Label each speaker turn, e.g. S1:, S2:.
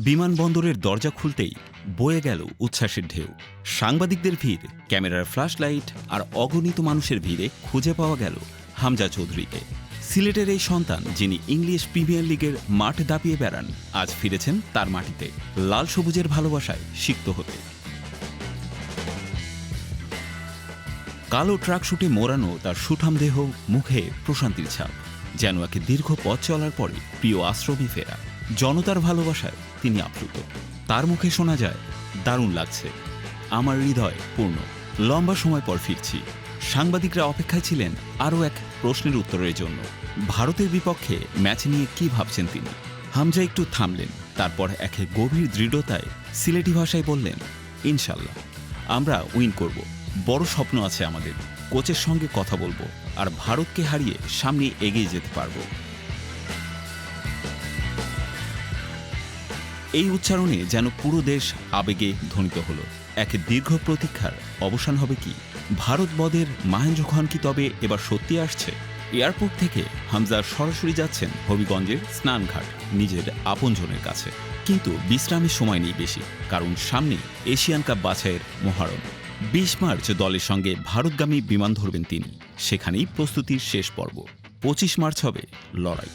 S1: বিমানবন্দরের দরজা খুলতেই বয়ে গেল উচ্ছ্বাসের ঢেউ। সাংবাদিকদের ভিড়, ক্যামেরার ফ্ল্যাশ লাইট আর অগণিত মানুষের ভিড়ে খুঁজে পাওয়া গেল হামজা চৌধুরীকে। সিলেটের এই সন্তান, যিনি ইংলিশ প্রিমিয়ার লিগের মাঠ দাপিয়ে বেড়ান, আজ ফিরেছেন তার মাটিতে লাল সবুজের ভালোবাসায় সিক্ত হতে। কালো ট্রাক শুটে মোড়ানো তার সুঠাম দেহ, মুখে প্রশান্তির ছাপ, যেন একে দীর্ঘ পথ চলার পরে প্রিয় আশ্রমে ফেরা। জনতার ভালোবাসায় তিনি আপ্লুত। তার মুখে শোনা যায়, দারুণ লাগছে, আমার হৃদয় পূর্ণ, লম্বা সময় পর ফিরছি। সাংবাদিকরা অপেক্ষায় ছিলেন আরও এক প্রশ্নের উত্তরের জন্য। ভারতের বিপক্ষে ম্যাচ নিয়ে কি ভাবছেন তিনি। হামজা একটু থামলেন, তারপর এক গভীর দৃঢ়তায় সিলেটি ভাষায় বললেন, ইনশাল্লাহ আমরা উইন করব। বড় স্বপ্ন আছে আমাদের, কোচের সঙ্গে কথা বলবো আর ভারতকে হারিয়ে সামনে এগিয়ে যেতে পারবো। এই উচ্চারণে যেন পুরো দেশ আবেগে ধ্বনিত হলো। এক দীর্ঘ প্রতীক্ষার অবসান হবে কি? ভারত বদের মাহেন্দ্র খান কি তবে এবার সত্যি আসছে? এয়ারপোর্ট থেকে হামজা সরাসরি যাচ্ছেন হবিগঞ্জের স্নানঘাট, নিজের আপনজনের কাছে। কিন্তু বিশ্রামের সময় নেই বেশি, কারণ সামনে এশিয়ান কাপ বাছাইয়ের মহারণ। ২০ মার্চ দলের সঙ্গে ভারতগামী বিমান ধরবেন তিনি। সেখানেই প্রস্তুতির শেষ পর্ব। ২৫ মার্চ হবে লড়াই।